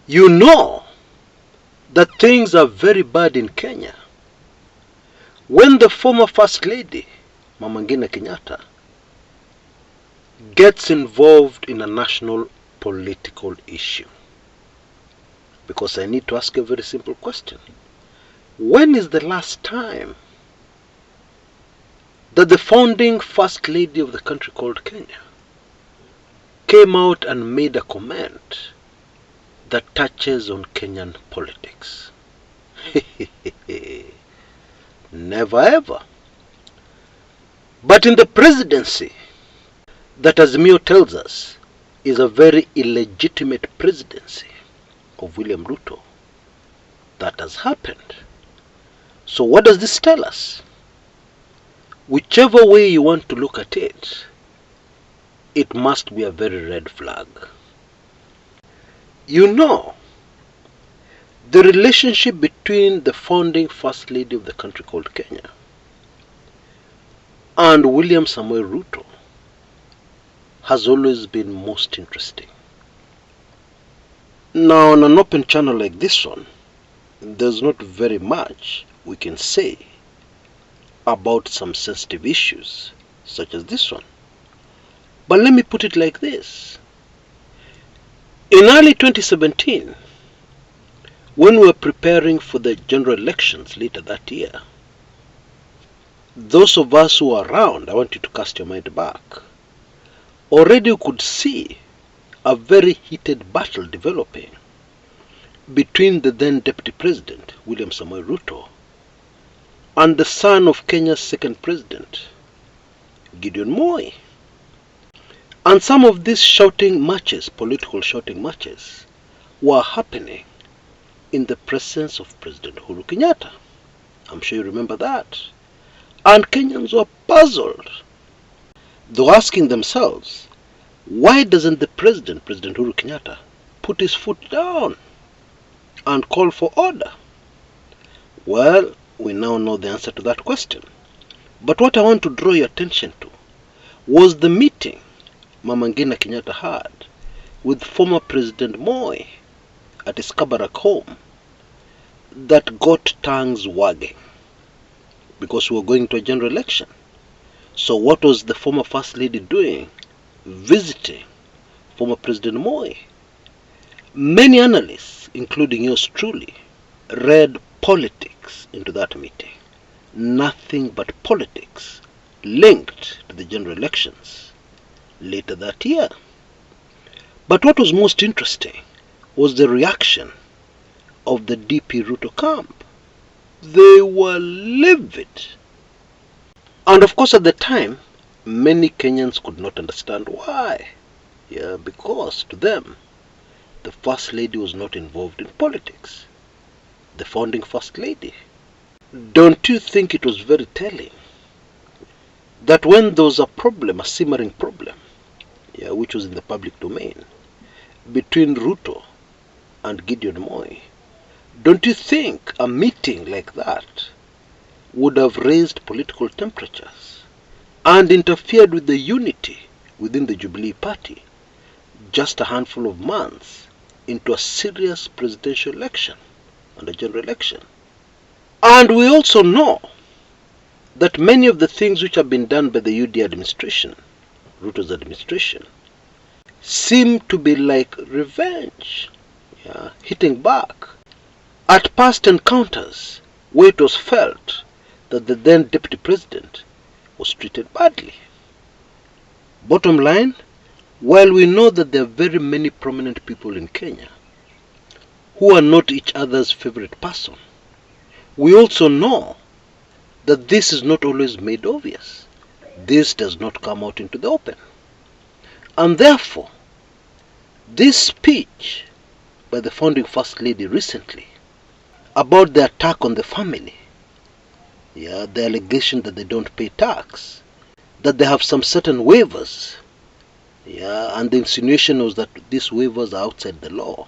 You know that things are very bad in Kenya when the former First Lady, Mama Ngina Kenyatta, gets involved in a national political issue. Because I need to ask a very simple question. When is the last time that the founding First Lady of the country called Kenya came out and made a comment that touches on Kenyan politics? Never ever. But in the presidency that Azimio tells us is a very illegitimate presidency of William Ruto, that has happened. So what does this tell us? Whichever way you want to look at it, it must be a very red flag. You know, the relationship between the founding First Lady of the country called Kenya and William Samoei Ruto has always been most interesting. Now, on an open channel like this one, there's not very much we can say about some sensitive issues such as this one. But let me put it like this. In early 2017, when we were preparing for the general elections later that year, those of us who are around, I want you to cast your mind back, already could see a very heated battle developing between the then Deputy President, William Samoei Ruto, and the son of Kenya's second president, Gideon Moi. And some of these shouting matches, political shouting matches, were happening in the presence of President Uhuru Kenyatta. I'm sure you remember that. And Kenyans were puzzled. They were asking themselves, why doesn't the President Uhuru Kenyatta, put his foot down and call for order? Well, we now know the answer to that question. But what I want to draw your attention to was the meeting Mama Ngina Kenyatta had with former President Moi at his Kabarak home that got tongues wagging, because we were going to a general election. So what was the former First Lady doing? Visiting former President Moi. Many analysts, including yours truly, read politics into that meeting. Nothing but politics linked to the general elections later that year. But what was most interesting was the reaction of the DP Ruto camp. They were livid. And of course at the time, many Kenyans could not understand why. Yeah, because to them, the First Lady was not involved in politics. The founding First Lady. Don't you think it was very telling that when there was a problem, a simmering problem, yeah, which was in the public domain, between Ruto and Gideon Moi, don't you think a meeting like that would have raised political temperatures and interfered with the unity within the Jubilee Party just a handful of months into a serious presidential election and a general election? And we also know that many of the things which have been done by the UDA administration, Ruto's administration, seem to be like revenge, yeah, hitting back at past encounters where it was felt that the then Deputy President was treated badly. Bottom line, while we know that there are very many prominent people in Kenya who are not each other's favorite person, we also know that this is not always made obvious. This does not come out into the open. And therefore, this speech by the founding First Lady recently about the attack on the family, yeah, the allegation that they don't pay tax, that they have some certain waivers, yeah, and the insinuation was that these waivers are outside the law.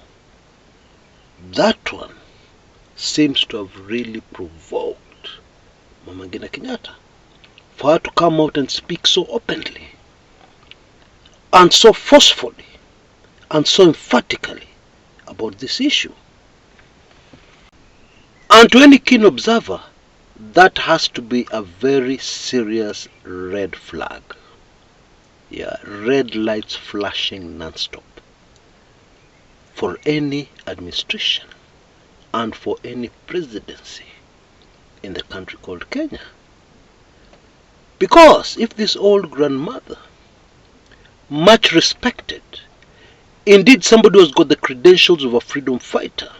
That one seems to have really provoked Mama Ngina Kenyatta for her to come out and speak so openly and so forcefully and so emphatically about this issue. And to any keen observer, that has to be a very serious red flag. Yeah, red lights flashing non-stop for any administration and for any presidency in the country called Kenya. Because if this old grandmother, much respected, indeed somebody who's got the credentials of a freedom fighter,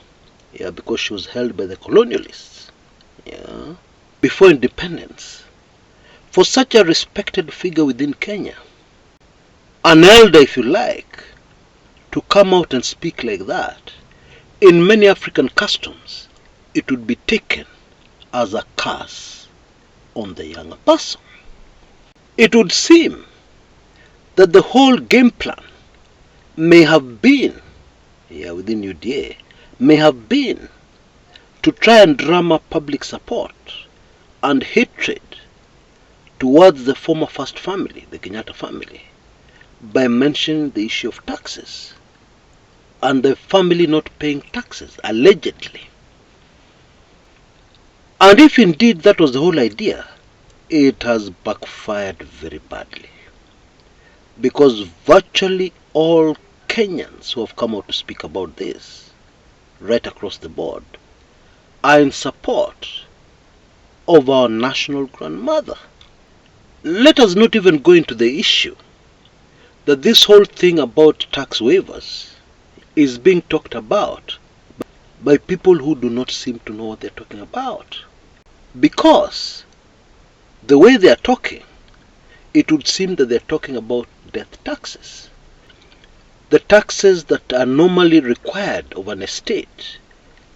yeah, because she was held by the colonialists, yeah, before independence, for such a respected figure within Kenya, an elder if you like, to come out and speak like that, in many African customs, it would be taken as a curse on the younger person. It would seem that the whole game plan may have been, yeah, within UDA, may have been to try and drum up public support and hatred towards the former first family, the Kenyatta family, by mentioning the issue of taxes and the family not paying taxes, allegedly. And if indeed that was the whole idea, it has backfired very badly. Because virtually all Kenyans who have come out to speak about this, right across the board, are in support of our national grandmother. Let us not even go into the issue that this whole thing about tax waivers is being talked about by people who do not seem to know what they're talking about. Because the way they are talking, it would seem that they're talking about death taxes. The taxes that are normally required of an estate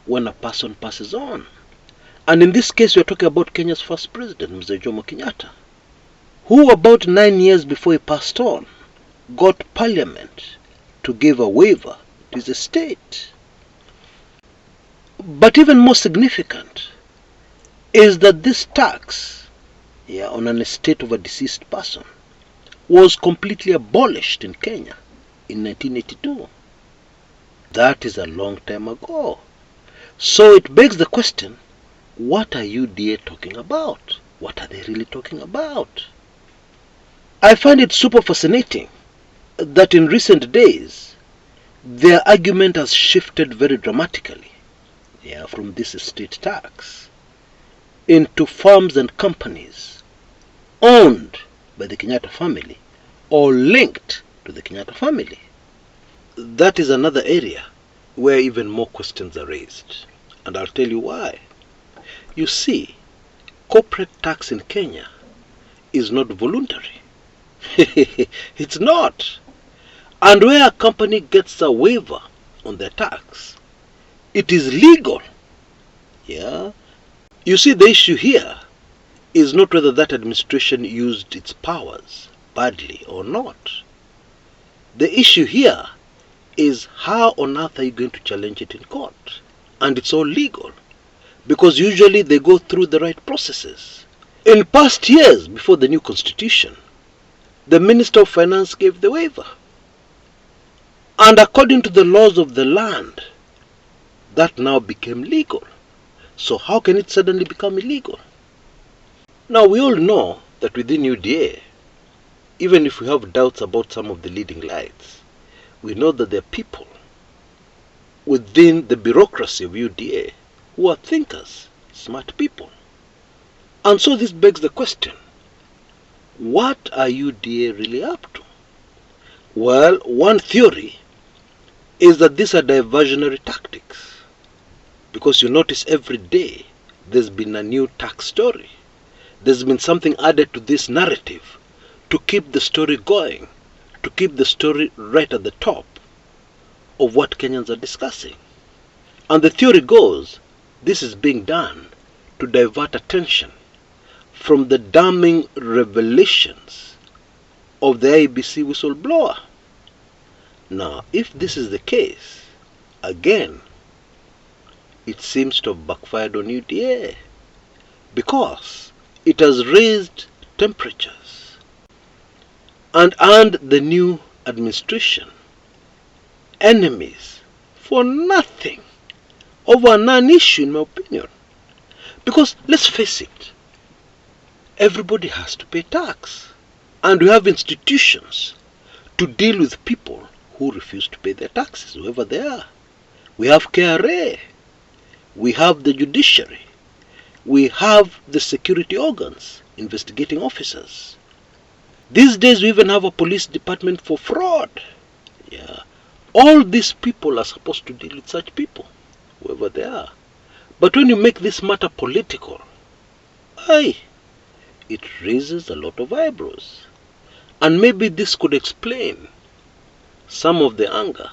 when a person passes on. And in this case, we're talking about Kenya's first president, Mr. Jomo Kenyatta, who about 9 years before he passed on, got parliament to give a waiver to his estate. But even more significant is that this tax, yeah, on an estate of a deceased person was completely abolished in Kenya in 1982. That is a long time ago. So it begs the question, what are UDA talking about? What are they really talking about? I find it super fascinating that in recent days, their argument has shifted very dramatically, yeah, from this estate tax into firms and companies owned by the Kenyatta family or linked to the Kenyatta family. That is another area where even more questions are raised. And I'll tell you why. You see, corporate tax in Kenya is not voluntary. It's not. And where a company gets a waiver on their tax, it is legal. Yeah. You see, the issue here is not whether that administration used its powers badly or not. The issue here is how on earth are you going to challenge it in court? And it's all legal, because usually they go through the right processes. In past years, before the new constitution, the Minister of Finance gave the waiver. And according to the laws of the land, that now became legal. So how can it suddenly become illegal? Now we all know that within UDA, even if we have doubts about some of the leading lights, we know that there are people within the bureaucracy of UDA who are thinkers, smart people. And so this begs the question, what are UDA really up to? Well, one theory is that these are diversionary tactics, because you notice every day there's been a new tax story. There's been something added to this narrative to keep the story going, to keep the story right at the top of what Kenyans are discussing. And the theory goes, this is being done to divert attention from the damning revelations of the IEBC whistleblower. Now, if this is the case, again, it seems to have backfired on UDA, because it has raised temperatures and earned the new administration enemies for nothing, over a non-issue in my opinion. Because let's face it, everybody has to pay tax. And we have institutions to deal with people who refuse to pay their taxes, whoever they are. We have KRA, we have the judiciary, we have the security organs, investigating officers. These days we even have a police department for fraud. Yeah. All these people are supposed to deal with such people, whoever they are. But when you make this matter political, it raises a lot of eyebrows. And maybe this could explain some of the anger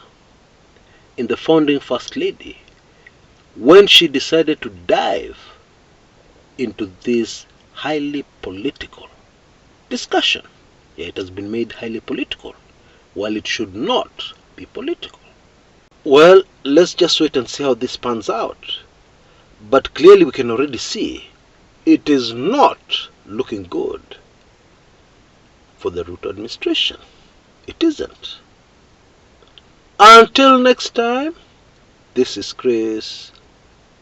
in the founding First Lady when she decided to dive into this highly political discussion. Yeah, it has been made highly political, while it should not be political. Well, let's just wait and see how this pans out. But clearly we can already see it is not looking good for the Ruto administration. It isn't. Until next time, this is Chris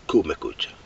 Kumekucha.